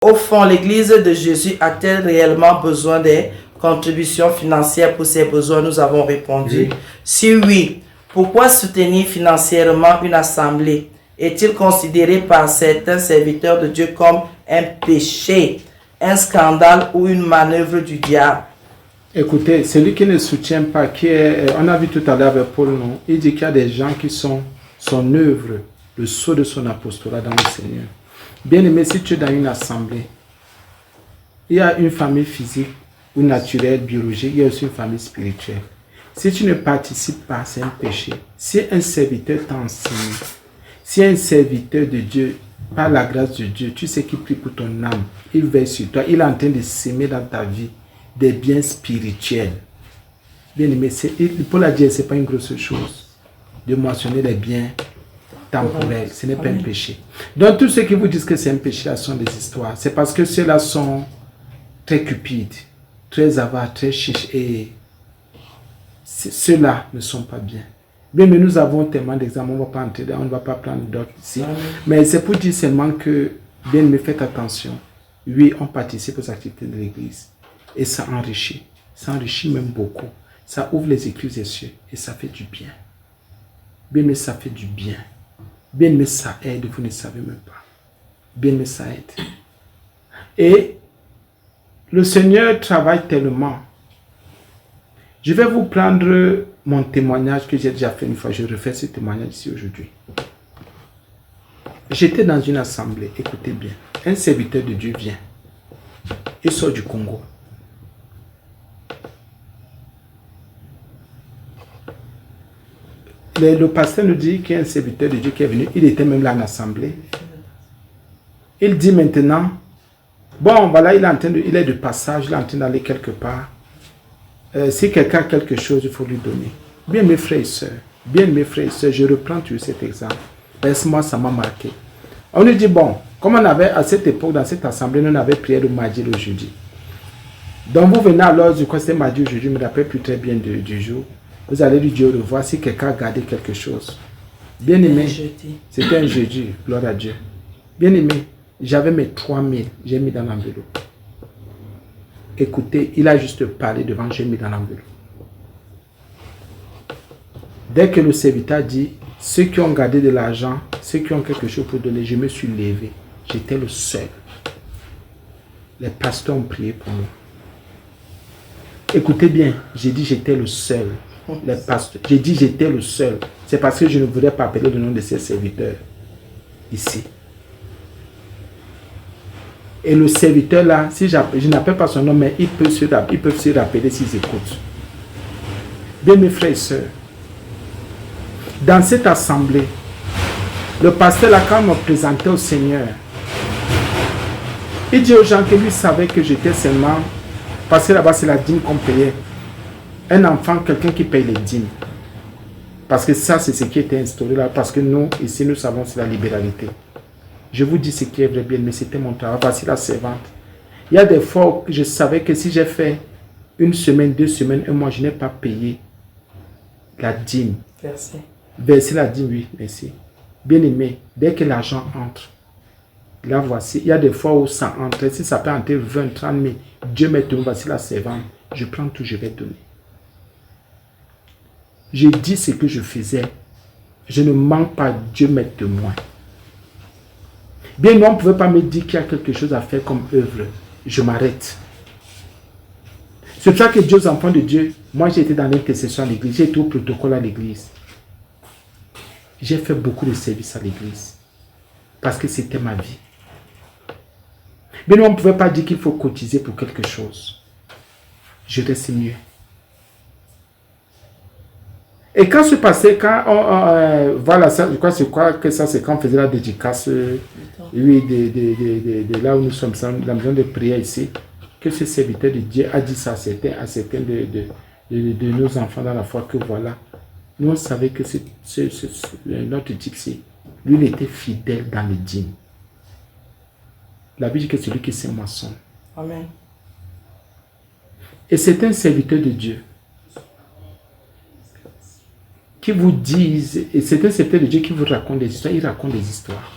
Au fond, l'Église de Jésus a-t-elle réellement besoin des contributions financières pour ses besoins? Nous avons répondu. Oui. Si oui, pourquoi soutenir financièrement une assemblée? Est-il considéré par certains serviteurs de Dieu comme un péché, un scandale ou une manœuvre du diable? Écoutez, celui qui ne soutient pas, on a vu tout à l'heure avec Paul, non? Il dit qu'il y a des gens qui sont son œuvre, le sceau de son apostolat dans le Seigneur. Bien aimé, si tu es dans une assemblée, il y a une famille physique ou naturelle, biologique, il y a aussi une famille spirituelle. Si tu ne participes pas, c'est un péché. Si un serviteur t'enseigne, si un serviteur de Dieu, par la grâce de Dieu, tu sais qu'il prie pour ton âme, il veille sur toi, il est en train de s'aimer dans ta vie des biens spirituels. Bien aimé, Paul a dit, ce n'est pas une grosse chose de mentionner les biens temporels. Ce n'est pas un péché. Donc, tous ceux qui vous disent que c'est un péché, ce sont des histoires. C'est parce que ceux-là sont très cupides, très avares, très chiches. Et ceux-là ne sont pas bien. Bien, mais nous avons tellement d'exemples, on ne va pas prendre d'autres ici. Mais c'est pour dire seulement que, bien, mais faites attention. Oui, on participe aux activités de l'Église. Et ça enrichit. Ça enrichit même beaucoup. Ça ouvre les écluses des cieux. Et ça fait du bien. Bien, mais ça fait du bien. Bien, mais ça aide. Vous ne savez même pas. Bien, mais ça aide. Et le Seigneur travaille tellement. Je vais vous prendre mon témoignage que j'ai déjà fait une fois. Je refais ce témoignage ici aujourd'hui. J'étais dans une assemblée. Écoutez bien. Un serviteur de Dieu vient. Il sort du Congo. Le pasteur nous dit qu'il y a un serviteur de Dieu qui est venu. Il était même là en assemblée. Il dit maintenant, bon, voilà, il est de passage, il est en train d'aller quelque part. Si quelqu'un a quelque chose, il faut lui donner. Bien mes frères et sœurs, je reprends toujours cet exemple. Parce que moi, ça m'a marqué. On nous dit, bon, comme on avait à cette époque, dans cette assemblée, on avait prié le mardi et le jeudi. Donc vous venez alors, je crois que c'était mardi ou jeudi, je ne me rappelle plus très bien du jour. Vous allez lui dire au revoir si quelqu'un a gardé quelque chose. Bien aimé, c'était un jeudi, gloire à Dieu. Bien aimé, j'avais mes 3000, j'ai mis dans l'enveloppe. Écoutez, il a juste parlé devant, j'ai mis dans l'enveloppe. Dès que le serviteur dit, ceux qui ont gardé de l'argent, ceux qui ont quelque chose pour donner, je me suis levé. J'étais le seul. Les pasteurs ont prié pour moi. Écoutez bien, j'ai dit j'étais le seul. Les pasteurs, j'ai dit j'étais le seul. C'est parce que je ne voudrais pas appeler le nom de ces serviteurs ici. Et le serviteur là, si je n'appelle pas son nom, mais ils peuvent se rappeler s'ils écoutent. Bien mes frères et sœurs, dans cette assemblée, le pasteur là, quand on me présentait au Seigneur, il dit aux gens que lui savait que j'étais seulement, parce que là-bas c'est la dîme qu'on payait. Un enfant, quelqu'un qui paye les dîmes. Parce que ça, c'est ce qui était instauré là. Parce que nous, ici, nous savons c'est la libéralité. Je vous dis ce qui est vrai bien, mais c'était mon travail. Voici la servante. Il y a des fois où je savais que si j'ai fait une semaine, 2 semaines, un mois, je n'ai pas payé la dîme. Verser la dîme, oui, merci. Bien aimé, dès que l'argent entre, là voici, il y a des fois où ça entre. Si ça peut entrer 20, 30 000, Dieu m'est donné, voici la servante. Je prends tout, je vais donner. Je dis ce que je faisais. Je ne manque pas, Dieu m'est témoin. Bien, on ne pouvait pas me dire qu'il y a quelque chose à faire comme œuvre. Je m'arrête. C'est pour ça que Dieu, aux enfants de Dieu, moi j'ai été dans l'intercession à l'église, j'ai été au protocole à l'église. J'ai fait beaucoup de services à l'église. Parce que c'était ma vie. Bien, on ne pouvait pas dire qu'il faut cotiser pour quelque chose. Je reste mieux. Et quand se passait, voilà, ça, je crois que ça c'est quand on faisait la dédicace, oui, de là où nous sommes, la maison de prière ici, que ce serviteur de Dieu a dit ça à certains de nos enfants dans la foi, que voilà, nous on savait que notre type, lui il était fidèle dans les dîmes. La Bible dit que celui qui sait moissonne. Amen. Et c'est un serviteur de Dieu qui vous disent, et c'est un serviteur de Dieu qui vous raconte des histoires, il raconte des histoires.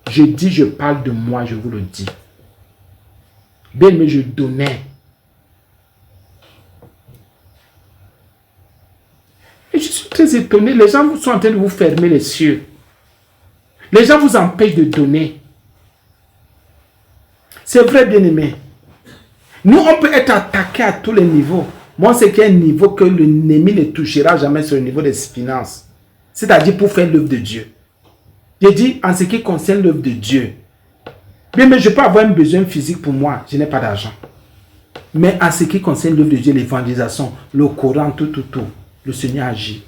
Je dis, je parle de moi, je vous le dis. Bien, mais je donnais. Et je suis très étonné. Les gens sont en train de vous fermer les cieux. Les gens vous empêchent de donner. C'est vrai, bien-aimé. Nous, on peut être attaqué à tous les niveaux. Moi, c'est qu'il y a un niveau que l'ennemi ne touchera jamais sur le niveau des finances. C'est-à-dire pour faire l'œuvre de Dieu. J'ai dit, en ce qui concerne l'œuvre de Dieu, bien, mais je peux avoir un besoin physique pour moi. Je n'ai pas d'argent. Mais en ce qui concerne l'œuvre de Dieu, l'évangélisation, le Coran, tout, le Seigneur agit.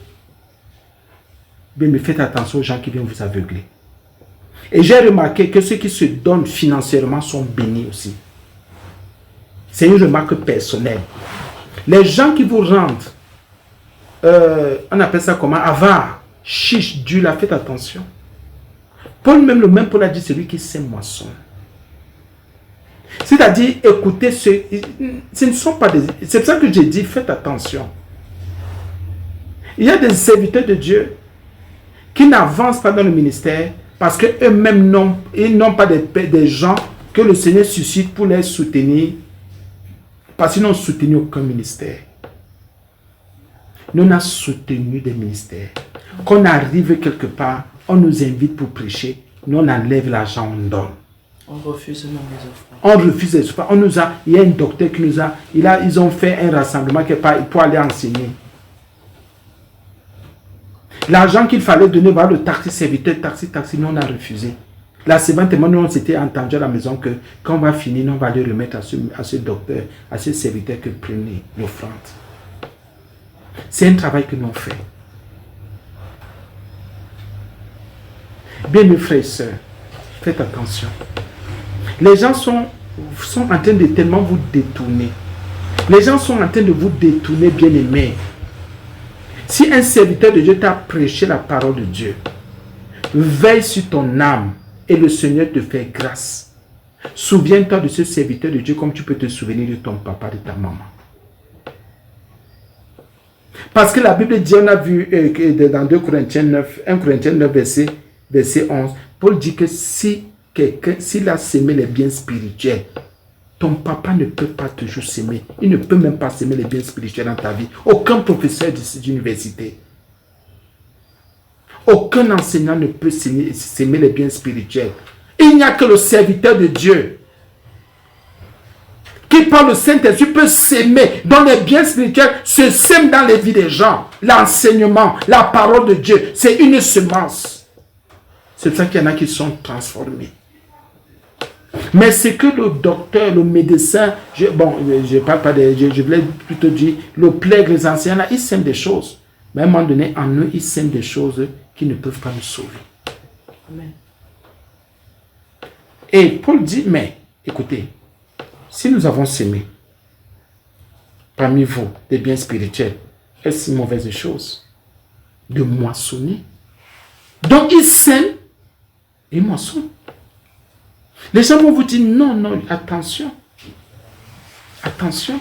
Bien, mais faites attention aux gens qui viennent vous aveugler. Et j'ai remarqué que ceux qui se donnent financièrement sont bénis aussi. C'est une remarque personnelle. Les gens qui vous rendent, on appelle ça comment? Avare, chiche, Dieu là, faites attention. Paul même, le même Paul a dit, celui qui sème moisson. C'est-à-dire, écoutez, ce ne sont pas des... C'est pour ça que j'ai dit, faites attention. Il y a des serviteurs de Dieu qui n'avancent pas dans le ministère parce qu'eux-mêmes n'ont pas des gens que le Seigneur suscite pour les soutenir, parce qu'ils n'ont soutenu aucun ministère. Nous, on a soutenu des ministères. Quand on arrive quelque part, on nous invite pour prêcher, nous on enlève l'argent, on donne. On refuse même les offrandes. On refuse les offrandes. Il y a un docteur qui nous a, ils ont fait un rassemblement pour aller enseigner. L'argent qu'il fallait donner vers le taxi serviteur, taxi, nous on a refusé. La semaine, nous on s'était entendu à la maison que quand on va finir, on va le remettre à ce docteur, à ce serviteur que prenait l'offrande. C'est un travail que nous on fait. Bien, mes frères et sœurs, faites attention. Les gens sont en train de tellement vous détourner. Les gens sont en train de vous détourner, bien-aimés. Si un serviteur de Dieu t'a prêché la parole de Dieu, veille sur ton âme et le Seigneur te fait grâce. Souviens-toi de ce serviteur de Dieu comme tu peux te souvenir de ton papa, de ta maman. Parce que la Bible dit, on a vu dans 2 Corinthiens 9, 1 Corinthiens 9, verset 11, Paul dit que si quelqu'un, s'il a sémé les biens spirituels, ton papa ne peut pas toujours s'aimer. Il ne peut même pas s'aimer les biens spirituels dans ta vie. Aucun professeur d'université. Aucun enseignant ne peut s'aimer les biens spirituels. Il n'y a que le serviteur de Dieu qui par le Saint-Esprit peut s'aimer, dont les biens spirituels se sèment dans les vies des gens. L'enseignement, la parole de Dieu, c'est une semence. C'est pour ça qu'il y en a qui sont transformés. Mais c'est que le docteur, le médecin, je parle pas de, je voulais plutôt dire, le plague, les anciens, là, ils sèment des choses. Mais à un moment donné, en eux, ils sèment des choses qui ne peuvent pas nous sauver. Amen. Et Paul dit, mais, écoutez, si nous avons sémé parmi vous des biens spirituels, est-ce une mauvaise chose de moissonner? Donc, ils sèment et moissonnent. Les gens vont vous dire, non, attention. Attention.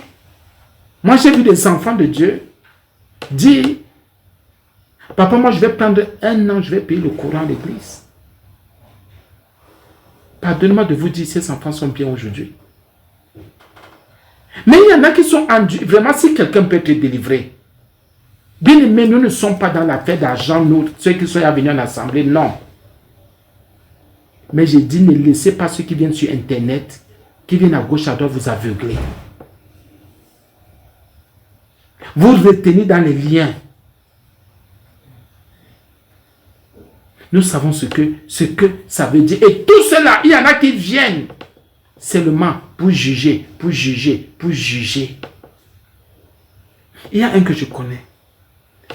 Moi, j'ai vu des enfants de Dieu dire, papa, moi, je vais prendre 1 an, je vais payer le courant à l'église. Pardonnez-moi de vous dire, ces enfants sont bien aujourd'hui. Mais il y en a qui sont endurés. Vraiment, si quelqu'un peut te délivrer. Bien aimé, nous ne sommes pas dans l'affaire d'argent, nous, ceux qui sont venus en assemblée, non. Mais j'ai dit, ne laissez pas ceux qui viennent sur Internet, qui viennent à gauche, à droite, vous aveugler. Vous retenez dans les liens. Nous savons ce que ça veut dire. Et tout cela, il y en a qui viennent seulement pour juger. Il y a un que je connais.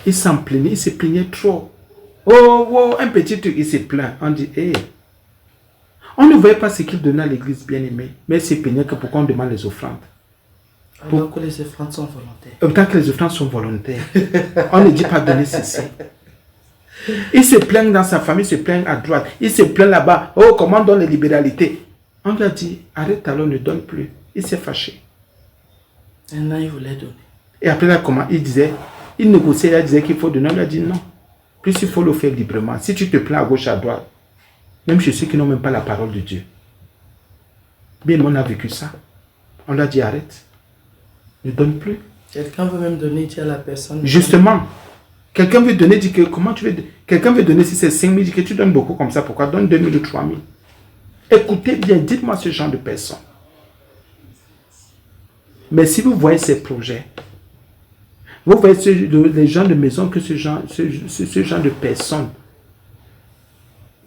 Il s'en plaignait, il se plaignait trop. Oh, un petit truc, il se plaint. On dit, hé. On ne voyait pas ce qu'il donnait à l'église bien-aimée. Mais il se plaignait que pourquoi on demande les offrandes. Alors que les offrandes sont volontaires. Autant que les offrandes sont volontaires. On ne dit pas donner ceci. Il se plaint dans sa famille, il se plaint à droite. Il se plaint là-bas. Oh, comment on donne les libéralités? On lui a dit, arrête alors, ne donne plus. Il s'est fâché. Maintenant, il voulait donner. Et après là, comment il disait, il négociait, il disait qu'il faut donner. On lui a dit non. Plus il faut le faire librement. Si tu te plains à gauche, à droite, même chez ceux qui n'ont même pas la parole de Dieu. Bien, on a vécu ça. On lui a dit arrête. Ne donne plus. Quelqu'un veut même donner, dire à la personne. Justement, quelqu'un veut donner, dit que comment tu veux. Quelqu'un veut donner si c'est 5 000, dit que tu donnes beaucoup comme ça. Pourquoi? Donne 2 000 ou 3 000. Écoutez bien, dites-moi ce genre de personnes. Mais si vous voyez ces projets, vous voyez les gens de maison que ce genre de personnes,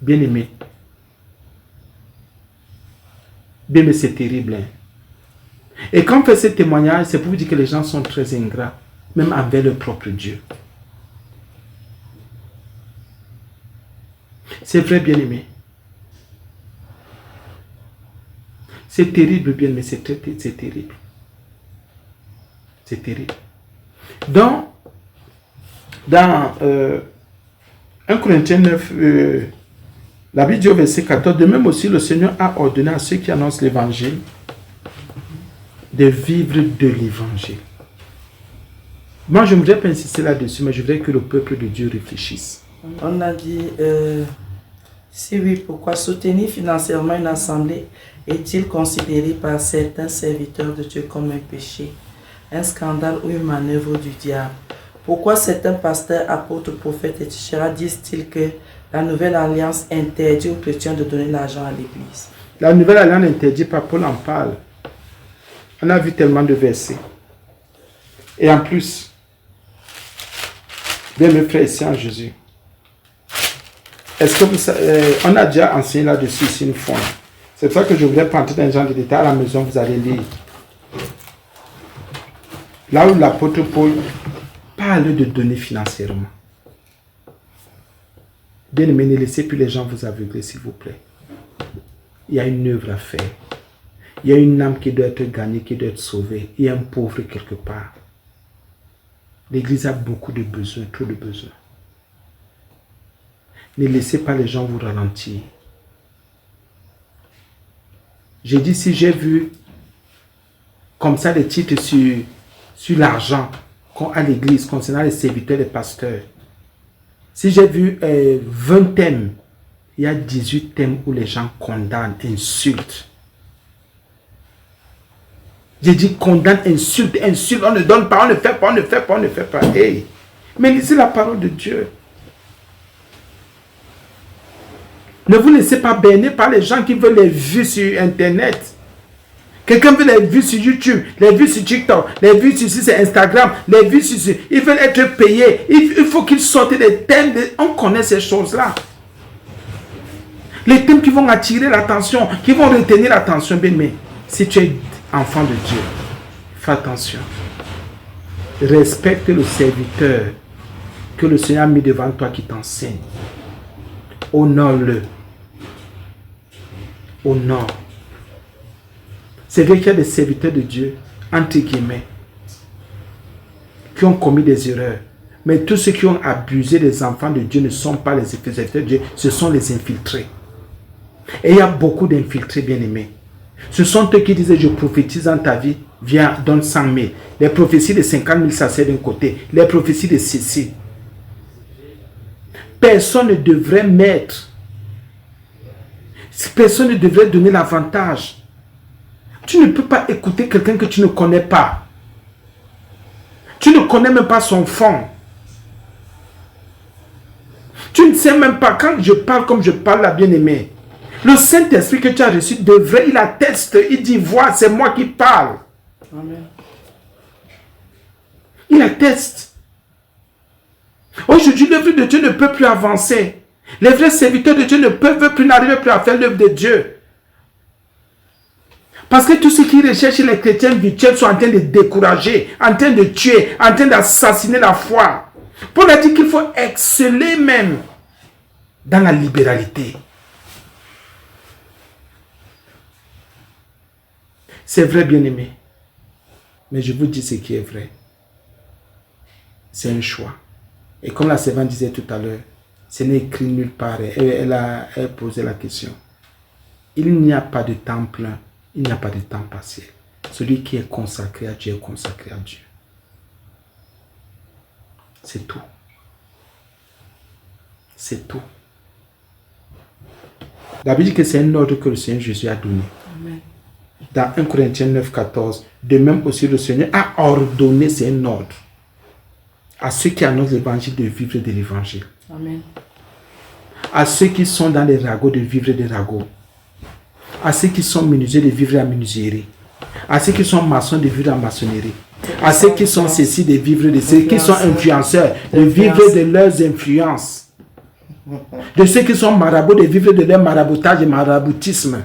bien aimé, c'est terrible. Hein? Et quand on fait ce témoignage, c'est pour vous dire que les gens sont très ingrats, même envers leur propre Dieu. C'est vrai, bien aimé. C'est terrible, bien aimé, c'est terrible. C'est terrible. Dans 1 Corinthiens 9, la Bible dit au verset 14, de même aussi le Seigneur a ordonné à ceux qui annoncent l'évangile de vivre de l'évangile. Moi, je ne voudrais pas insister là-dessus, mais je voudrais que le peuple de Dieu réfléchisse. On a dit, si oui, pourquoi soutenir financièrement une assemblée est-il considéré par certains serviteurs de Dieu comme un péché, un scandale ou une manœuvre du diable? Pourquoi certains pasteurs, apôtres, prophètes, etc. disent-ils que la nouvelle alliance interdit aux chrétiens de donner l'argent à l'église? La nouvelle alliance interdit pas, Paul en parle. On a vu tellement de versets. Et en plus, bien mes frères ici en Jésus, est-ce que vous savez, on a déjà enseigné là-dessus ici une fois. C'est pour ça que je voulais pas entrer dans un genre de détails. À la maison, vous allez lire. Là où l'apôtre Paul parle de donner financièrement. Bien aimé, ne laissez plus les gens vous aveugler, s'il vous plaît. Il y a une œuvre à faire. Il y a une âme qui doit être gagnée, qui doit être sauvée. Il y a un pauvre quelque part. L'église a beaucoup de besoins, trop de besoins. Ne laissez pas les gens vous ralentir. J'ai dit, si j'ai vu comme ça les titres sur l'argent à l'église concernant les serviteurs, les pasteurs, si j'ai vu 20 thèmes, il y a 18 thèmes où les gens condamnent, insultent. J'ai dit condamne, insulte, on ne donne pas, on ne fait pas, on ne fait pas, on ne fait pas. Hey. Mais lisez la parole de Dieu. Ne vous laissez pas berner par les gens qui veulent les vues sur Internet. Quelqu'un veut les vues sur YouTube, les vues sur TikTok, les vues sur Instagram, les vues sur... Ils veulent être payés. Il faut qu'ils sortent des thèmes. On connaît ces choses-là. Les thèmes qui vont attirer l'attention, qui vont retenir l'attention. Bien, mais si tu es enfant de Dieu, fais attention. Respecte le serviteur que le Seigneur a mis devant toi qui t'enseigne. Honore-le. Honore. C'est vrai qu'il y a des serviteurs de Dieu, entre guillemets, qui ont commis des erreurs. Mais tous ceux qui ont abusé des enfants de Dieu ne sont pas les serviteurs de Dieu, ce sont les infiltrés. Et il y a beaucoup d'infiltrés bien-aimés. Ce sont eux qui disaient, je prophétise dans ta vie, viens, donne 100 000. Les prophéties de 50 000, ça c'est d'un côté. Les prophéties de ceci. Personne ne devrait mettre, personne ne devrait donner l'avantage. Tu ne peux pas écouter quelqu'un que tu ne connais pas. Tu ne connais même pas son fond. Tu ne sais même pas, quand je parle comme je parle là, bien-aimé, le Saint-Esprit que tu as reçu devrait, il atteste, il dit, vois, c'est moi qui parle. Amen. Il atteste. Aujourd'hui, l'œuvre de Dieu ne peut plus avancer. Les vrais serviteurs de Dieu ne peuvent plus, n'arriver plus à faire l'œuvre de Dieu. Parce que tous ceux qui recherchent les chrétiens virtuels sont en train de décourager, en train de tuer, en train d'assassiner la foi. Paul a dit qu'il faut exceller même dans la libéralité. C'est vrai, bien-aimé. Mais je vous dis ce qui est vrai. C'est un choix. Et comme la servante disait tout à l'heure, ce n'est écrit nulle part. Elle a posé la question. Il n'y a pas de temps plein. Il n'y a pas de temps partiel. Celui qui est consacré à Dieu est consacré à Dieu. C'est tout. C'est tout. La Bible dit que c'est un ordre que le Seigneur Jésus a donné. Amen. dans 1 Corinthiens 9, 14, de même aussi le Seigneur a ordonné, c'est un ordre, à ceux qui annoncent l'évangile de vivre de l'évangile. Amen. À ceux qui sont dans les ragots de vivre des ragots. À ceux qui sont menuisiers de vivre en menuiserie. À ceux qui sont maçons de vivre en maçonnerie. À ceux qui sont ceci de vivre de ceux qui sont influenceurs, de vivre de leurs influences. De ceux qui sont marabouts, de vivre de leur maraboutage et maraboutisme.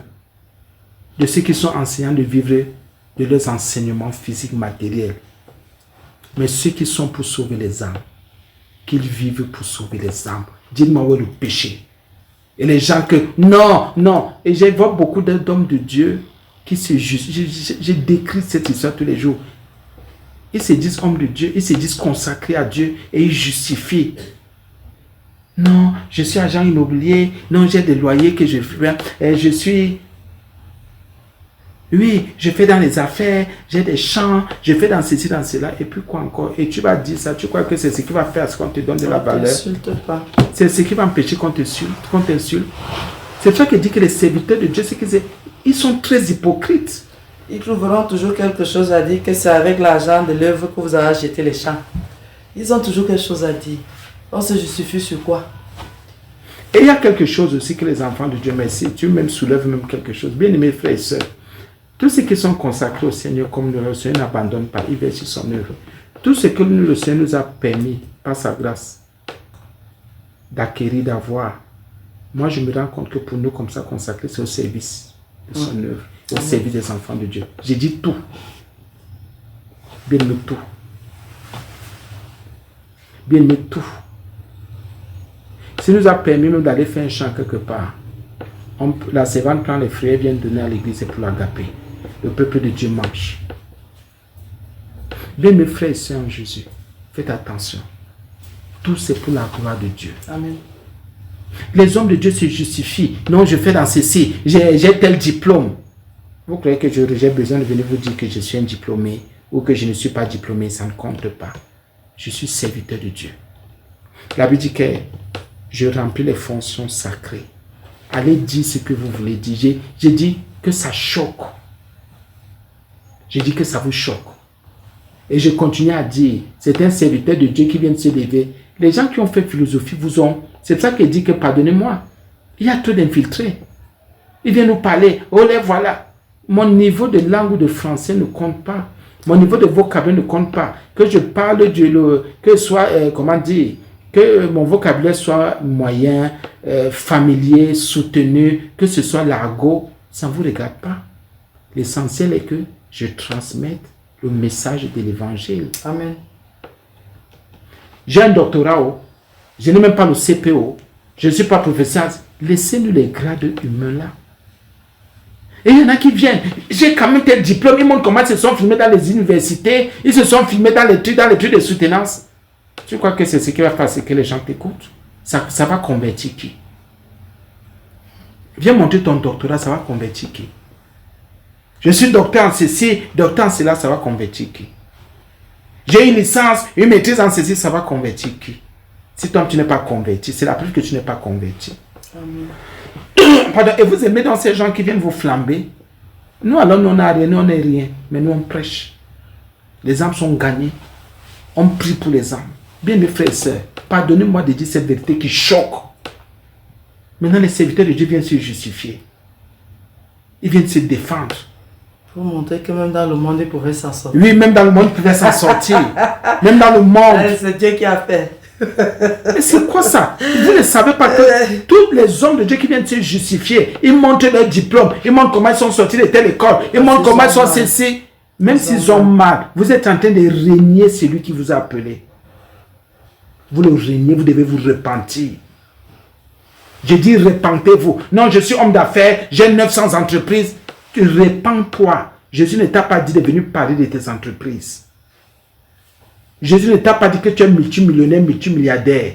De ceux qui sont enseignants, de vivre de leurs enseignements physiques, matériels. Mais ceux qui sont pour sauver les âmes, qu'ils vivent pour sauver les âmes. Dites-moi où est le péché. Et les gens que, non. Et je vois beaucoup d'hommes de Dieu qui se justifient. Je décris cette histoire tous les jours. Ils se disent hommes de Dieu, ils se disent consacrés à Dieu et ils justifient. Non, je suis agent immobilier. Non, j'ai des loyers que je fais. Je suis... Oui, je fais dans les affaires, j'ai des champs, je fais dans ceci, dans cela, et puis quoi encore? Et tu vas dire ça, tu crois que c'est ce qui va faire ce qu'on te donne de la valeur? Pas. C'est ce qui va empêcher qu'on t'insulte. C'est pour ça que dit que les serviteurs de Dieu, c'est qu'ils sont très hypocrites. Ils trouveront toujours quelque chose à dire que c'est avec l'argent de l'œuvre que vous avez acheté les champs. Ils ont toujours quelque chose à dire. On se justifie sur quoi? Et il y a quelque chose aussi que les enfants de Dieu, merci, tu même soulèves même quelque chose. Bien aimés frères et sœurs, tous ceux qui sont consacrés au Seigneur comme le Seigneur n'abandonne pas, il veille sur son œuvre. Tout ce que le Seigneur nous a permis, par sa grâce, d'acquérir, d'avoir, moi je me rends compte que pour nous comme ça consacrés, c'est au service de son œuvre, au service des enfants de Dieu. J'ai dit tout. Bien aimé tout. Bien aimé tout. Ça nous a permis même d'aller faire un chant quelque part. La servante prend les fruits et vient donner à l'église, c'est pour l'agaper. Le peuple de Dieu mange. Bien mes frères et sœurs en Jésus, faites attention. Tout c'est pour la gloire de Dieu. Amen. Les hommes de Dieu se justifient. Non, je fais dans ceci, j'ai tel diplôme. Vous croyez que j'ai besoin de venir vous dire que je suis un diplômé ou que je ne suis pas diplômé, ça ne compte pas. Je suis serviteur de Dieu. La Bible dit que je remplis les fonctions sacrées. Allez dire ce que vous voulez dire. J'ai dit que ça choque. J'ai dit que ça vous choque. Et je continue à dire, c'est un serviteur de Dieu qui vient de se lever. Les gens qui ont fait philosophie vous ont... C'est pour ça qu'il dit que pardonnez-moi. Il y a trop d'infiltrés. Il vient nous parler. Oh les voilà. Mon niveau de langue ou de français ne compte pas. Mon niveau de vocabulaire ne compte pas. Que je parle que soit, comment dire, que mon vocabulaire soit moyen, familier, soutenu, que ce soit l'argot, ça ne vous regarde pas. L'essentiel est que je transmette le message de l'évangile. Amen. J'ai un doctorat, je n'ai même pas le CPO, je ne suis pas professeur. Laissez-nous les grades humains là. Et il y en a qui viennent, j'ai quand même tel diplôme, ils montrent comment ils se sont filmés dans les universités, ils se sont filmés dans les trucs de soutenance. Tu crois que c'est ce qui va faire, c'est que les gens t'écoutent? Ça va convertir qui? Viens montrer ton doctorat, ça va convertir qui? Je suis docteur en ceci, docteur en cela, ça va convertir qui? J'ai une licence, une maîtrise en ceci, ça va convertir qui? Si toi tu n'es pas converti, c'est la preuve que tu n'es pas converti. Amen. Pardon, et vous aimez dans ces gens qui viennent vous flamber? Nous alors, nous on n'a rien, nous on n'est rien, mais nous on prêche. Les âmes sont gagnées. On prie pour les âmes. Bien mes frères et sœurs, pardonnez-moi de dire cette vérité qui choque. Maintenant les serviteurs de Dieu viennent se justifier. Ils viennent se défendre. Pour montrer que même dans le monde, ils pouvaient s'en sortir. Oui, même dans le monde, ils pouvaient s'en sortir. Même dans le monde. C'est Dieu qui a fait. Mais c'est quoi ça? Vous ne savez pas que tous les hommes de Dieu qui viennent se justifier, ils montrent leur diplôme, ils montrent comment ils sont sortis de telle école, ils montrent comment ils sont cessés. Même s'ils ont mal, vous êtes en train de régner celui qui vous a appelé. Vous le régnez, vous devez vous repentir. Je dis repentez-vous. Non, je suis homme d'affaires, j'ai 900 entreprises. Repends-toi. Jésus ne t'a pas dit de venir parler de tes entreprises. Jésus ne t'a pas dit que tu es multimillionnaire, multimilliardaire.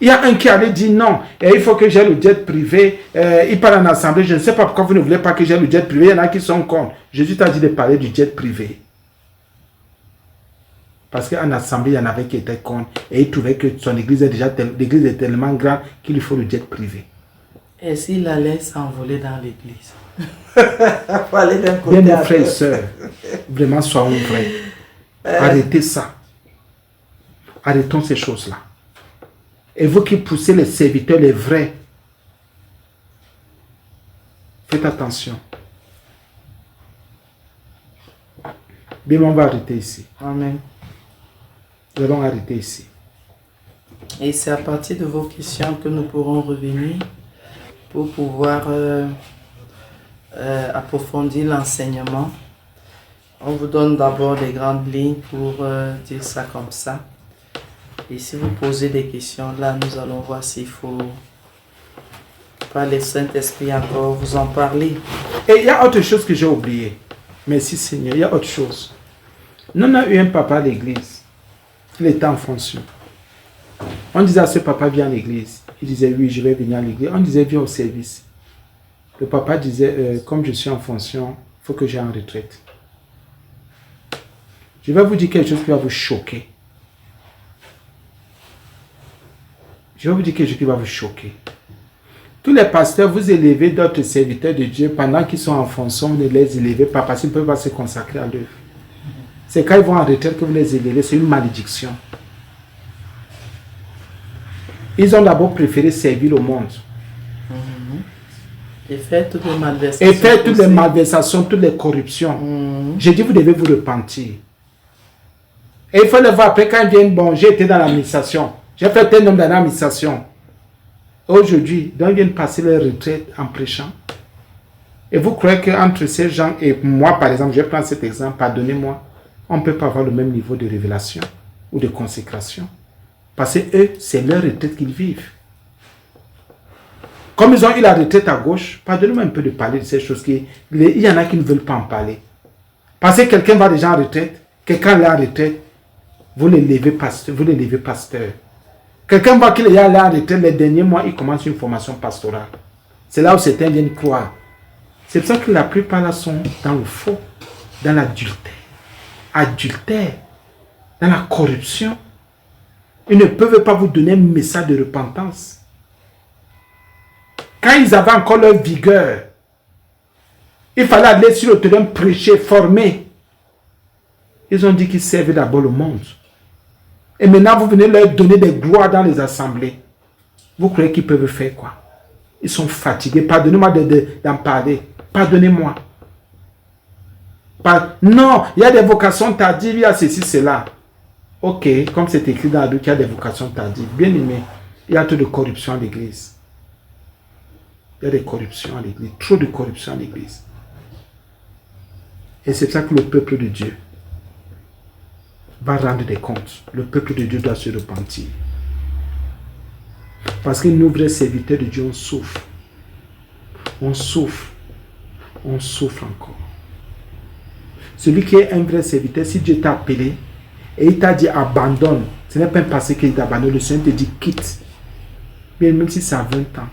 Il y a un qui avait dit non, et il faut que j'ai le jet privé. Il parle en assemblée, je ne sais pas pourquoi vous ne voulez pas que j'ai le jet privé. Il y en a qui sont contre. Jésus t'a dit de parler du jet privé. Parce qu'en assemblée, il y en avait qui étaient contre. Et il trouvait que son église est tellement grande qu'il lui faut le jet privé. Et s'il allait s'envoler dans l'église? Faut aller d'un côté Bien, à mes frères et l'autre. sœurs, vraiment soyons vrais. Arrêtez ça. Arrêtons ces choses-là. Et vous qui poussez les serviteurs, les vrais, faites attention. Bien, on va arrêter ici. Amen. Nous allons arrêter ici. Et c'est à partir de vos questions que nous pourrons revenir pour pouvoir approfondir l'enseignement. On vous donne d'abord les grandes lignes pour dire ça comme ça. Et si vous posez des questions, là, nous allons voir s'il faut, par le Saint-Esprit encore, vous en parler. Et il y a autre chose que j'ai oublié. Merci Seigneur, il y a autre chose. Nous, on a eu un papa à l'église. Il était en fonction. On disait à ce papa, viens à l'église. Il disait, oui, je vais venir à l'église. On disait, viens au service. Le papa disait, comme je suis en fonction, il faut que j'aille en retraite. Je vais vous dire quelque chose qui va vous choquer. Je vais vous dire quelque chose qui va vous choquer. Tous les pasteurs, vous élevez d'autres serviteurs de Dieu pendant qu'ils sont en fonction, vous ne les élevez pas parce qu'ils ne peuvent pas se consacrer à l'œuvre. C'est quand ils vont en retraite que vous les élevez, c'est une malédiction. Ils ont d'abord préféré servir le monde. Et faire toutes les malversations. Et faire toutes les malversations, toutes les corruptions. J'ai dit, vous devez vous repentir. Et il faut le voir après quand ils viennent, bon, j'ai été dans l'administration. J'ai fait un nombre dans l'administration. Aujourd'hui, donc ils viennent passer leur retraite en prêchant. Et vous croyez qu'entre ces gens et moi, par exemple, je prends cet exemple, pardonnez-moi, on ne peut pas avoir le même niveau de révélation ou de consécration. Parce que eux, c'est leur retraite qu'ils vivent. Comme ils ont eu la retraite à gauche, pardonnez-moi un peu de parler de ces choses. Il y en a qui ne veulent pas en parler. Parce que quelqu'un va déjà en retraite, quelqu'un est en retraite, vous les levez pasteur. Quelqu'un va qu'il est allé en retraite, les derniers mois, il commence une formation pastorale. C'est là où certains viennent croire. C'est pour ça que la plupart là sont dans le faux, dans l'adultère, dans la corruption. Ils ne peuvent pas vous donner un message de repentance. Quand ils avaient encore leur vigueur, il fallait aller sur le terrain prêcher, former. Ils ont dit qu'ils servaient d'abord le monde. Et maintenant, vous venez leur donner des gloires dans les assemblées. Vous croyez qu'ils peuvent faire quoi? Ils sont fatigués. Pardonnez-moi d'en parler. Pardonnez-moi. Non, il y a des vocations tardives, il y a ceci, cela. Ok, comme c'est écrit dans la Bible qu'il y a des vocations tardives. Bien aimé, il y a trop de corruption à l'église. Il y a des corruptions à l'église. Trop de corruption à l'église. Et c'est ça que le peuple de Dieu va rendre des comptes. Le peuple de Dieu doit se repentir. Parce que nous, vrais serviteurs de Dieu, on souffre. On souffre. On souffre encore. Celui qui est un vrai serviteur, si Dieu t'a appelé et il t'a dit abandonne, ce n'est pas parce qu'il t'abandonne, le Seigneur te dit quitte. Bien, même si ça a 20 ans,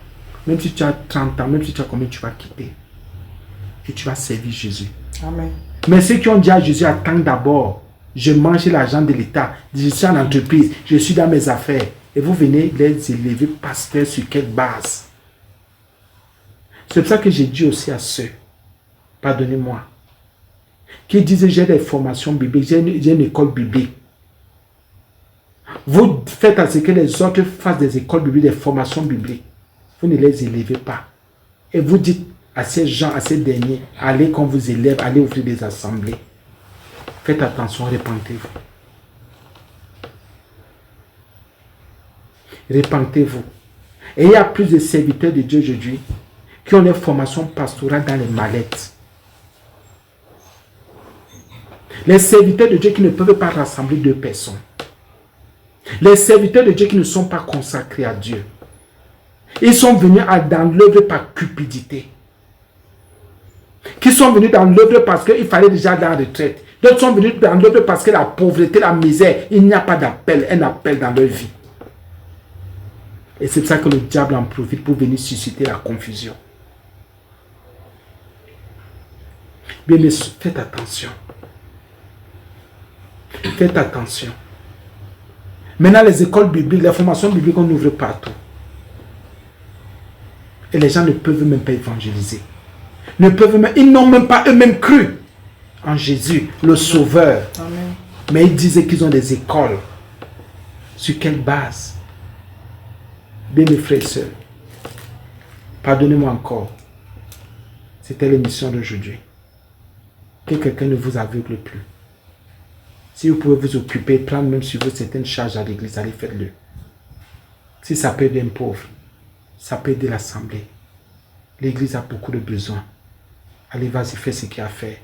même si tu as 30 ans, même si tu as combien, tu vas quitter. Et tu vas servir Jésus. Amen. Mais ceux qui ont dit à Jésus, attends d'abord. Je mange l'argent de l'État. Je suis en entreprise. Je suis dans mes affaires. Et vous venez les élever pasteurs sur quelle base? C'est pour ça que j'ai dit aussi à ceux, pardonnez-moi, qui disent j'ai des formations bibliques, j'ai une école biblique. Vous faites à ce que les autres fassent des écoles bibliques, des formations bibliques. Vous ne les élevez pas. Et vous dites à ces gens, à ces derniers, allez qu'on vous élève, allez ouvrir des assemblées. Faites attention, repentez-vous. Repentez-vous. Et il y a plus de serviteurs de Dieu aujourd'hui qui ont des formations pastorales dans les mallettes. Les serviteurs de Dieu qui ne peuvent pas rassembler deux personnes. Les serviteurs de Dieu qui ne sont pas consacrés à Dieu. Ils sont venus dans l'œuvre par cupidité. Qui sont venus dans l'œuvre parce qu'il fallait déjà aller en retraite. D'autres sont venus dans l'œuvre parce que la pauvreté, la misère, il n'y a pas d'appel, un appel dans leur vie. Et c'est pour ça que le diable en profite pour venir susciter la confusion. Bien, mais faites attention. Faites attention. Maintenant, les écoles bibliques, les formations bibliques, on ouvre partout. Et les gens ne peuvent même pas évangéliser. Ils n'ont même pas eux-mêmes cru en Jésus, le Sauveur. Amen. Mais ils disaient qu'ils ont des écoles. Sur quelle base? Bien mes frères et sœurs, pardonnez-moi encore. C'était l'émission d'aujourd'hui. Que quelqu'un ne vous aveugle plus. Si vous pouvez vous occuper, prendre même sur vous certaines charges à l'église, allez faites-le. Si ça peut aider un pauvre, ça peut aider l'assemblée. L'église a beaucoup de besoins. Allez, vas-y, fais ce qu'il y a à faire.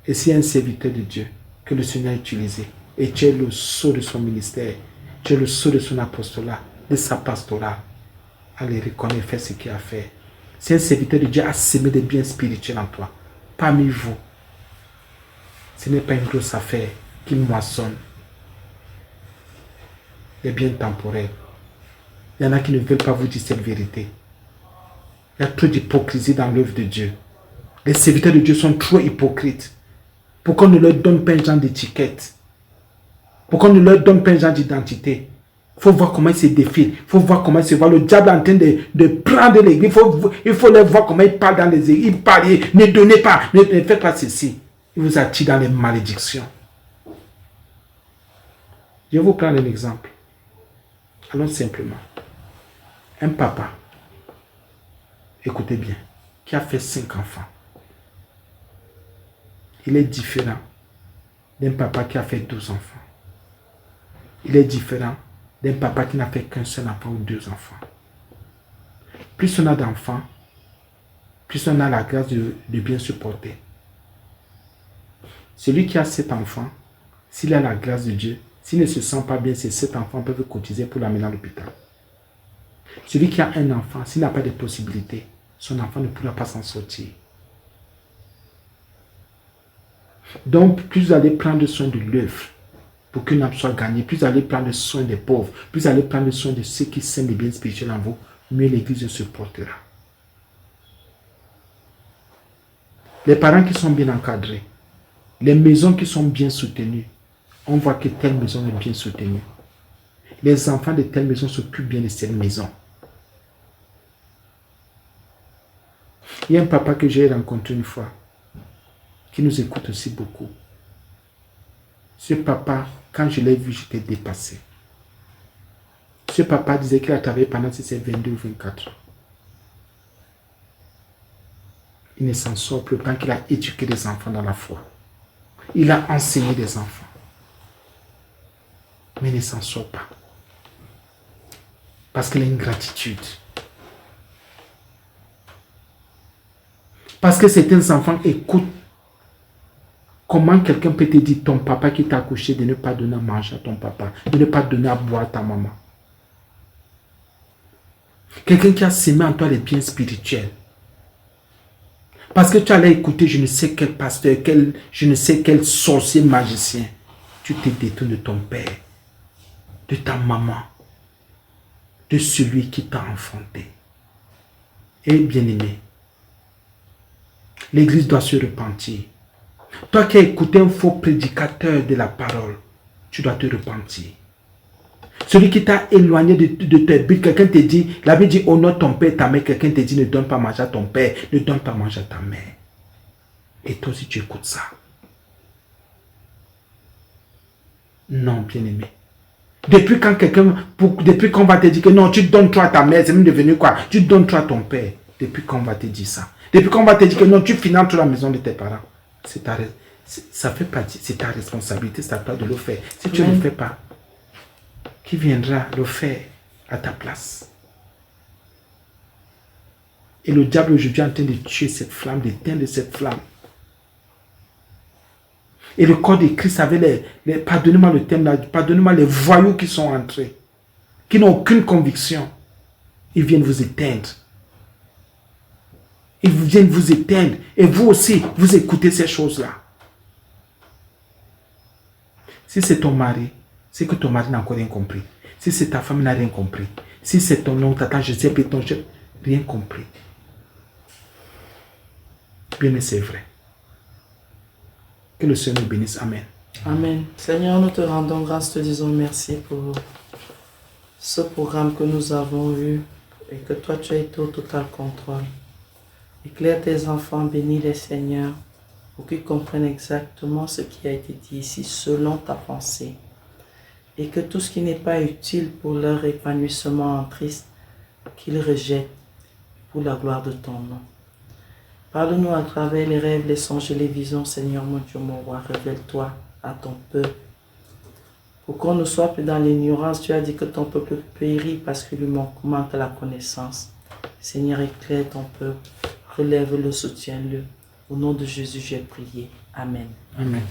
Et si un serviteur de Dieu que le Seigneur a utilisé, et tu es le sceau de son ministère, tu es le sceau de son apostolat, de sa pastorat, allez, reconnais, fais ce qu'il y a à faire. Si un serviteur de Dieu a semé des biens spirituels en toi, parmi vous, ce n'est pas une grosse affaire qui moissonne. Les biens temporels. Il y en a qui ne veulent pas vous dire cette vérité. Il y a trop d'hypocrisie dans l'œuvre de Dieu. Les serviteurs de Dieu sont trop hypocrites. Pourquoi on ne leur donne pas un genre d'étiquette? Pourquoi on ne leur donne pas un genre d'identité? Il faut voir comment ils se défilent. Il faut voir comment ils se voient. Le diable est en train de prendre l'église. Il faut les voir comment ils parlent dans les églises. Ils parlent. Ne donnez pas. Ne faites pas ceci. Il vous attire dans les malédictions. Je vais vous prendre un exemple. Allons simplement. Un papa, écoutez bien, qui a fait 5 enfants. Il est différent d'un papa qui a fait 12 enfants. Il est différent d'un papa qui n'a fait qu'un seul enfant ou 2 enfants. Plus on a d'enfants, plus on a la grâce de bien supporter. Celui qui a 7 enfants, s'il a la grâce de Dieu, s'il ne se sent pas bien, ces 7 enfants peuvent cotiser pour l'amener à l'hôpital. Celui qui a un enfant, s'il n'a pas de possibilités, son enfant ne pourra pas s'en sortir. Donc, plus vous allez prendre soin de l'œuvre pour qu'une âme soit gagnée, plus vous allez prendre soin des pauvres, plus vous allez prendre soin de ceux qui sèment les biens spirituels en vous, mieux l'Église se portera. Les parents qui sont bien encadrés, les maisons qui sont bien soutenues, on voit que telle maison est bien soutenue. Les enfants de telle maison s'occupent bien de cette maison. Il y a un papa que j'ai rencontré une fois, qui nous écoute aussi beaucoup. Ce papa, quand je l'ai vu, j'étais dépassé. Ce papa disait qu'il a travaillé pendant ses 22 ou 24 ans. Il ne s'en sort plus tant qu'il a éduqué des enfants dans la foi. Il a enseigné des enfants. Mais il ne s'en sort pas. Parce qu'il a une gratitude. Parce que certains enfants écoutent comment quelqu'un peut te dire, ton papa qui t'a accouché, de ne pas donner à manger à ton papa, de ne pas donner à boire à ta maman. Quelqu'un qui a semé en toi les biens spirituels. Parce que tu allais écouter je ne sais quel pasteur, je ne sais quel sorcier magicien. Tu te détournes de ton père, de ta maman, de celui qui t'a enfanté. Et bien-aimé, l'Église doit se repentir. Toi qui as écouté un faux prédicateur de la parole, tu dois te repentir. Celui qui t'a éloigné de tes buts, quelqu'un te dit, la Bible dit honore ton père et ta mère, quelqu'un te dit ne donne pas manger à ton père, ne donne pas manger à ta mère. Et toi aussi tu écoutes ça. Non, bien-aimé. Depuis qu'on va te dire que non, tu donnes toi à ta mère, c'est même devenu quoi? Tu donnes toi à ton père. Depuis qu'on va te dire ça. Depuis qu'on va te dire que non, tu finances la maison de tes parents. Ça fait partie, c'est ta responsabilité, c'est à toi de le faire. Si tu ne le fais pas, qui viendra le faire à ta place? Et le diable aujourd'hui est en train de tuer cette flamme, d'éteindre cette flamme. Et le corps de Christ avait pardonnez-moi le thème là, pardonnez-moi les voyous qui sont entrés, qui n'ont aucune conviction. Ils viennent vous éteindre. Ils viennent vous éteindre. Et vous aussi, vous écoutez ces choses-là. Si c'est ton mari, c'est que ton mari n'a encore rien compris. Si c'est ta femme, n'a rien compris. Si c'est ton oncle, ta tante, je sais, ton chef, rien compris. Bien, mais c'est vrai. Que le Seigneur nous bénisse. Amen. Amen. Seigneur, nous te rendons grâce, te disons merci pour ce programme que nous avons eu et que toi, tu as été au total contrôle. Éclaire tes enfants, bénis les Seigneur, pour qu'ils comprennent exactement ce qui a été dit ici selon ta pensée. Et que tout ce qui n'est pas utile pour leur épanouissement en Christ, qu'ils rejettent pour la gloire de ton nom. Parle-nous à travers les rêves, les songes et les visions, Seigneur mon Dieu, mon roi. Révèle-toi à ton peuple. Pour qu'on ne soit plus dans l'ignorance, tu as dit que ton peuple périt parce qu'il lui manque la connaissance. Seigneur, éclaire ton peuple, relève-le, soutiens-le. Au nom de Jésus, j'ai prié. Amen. Amen.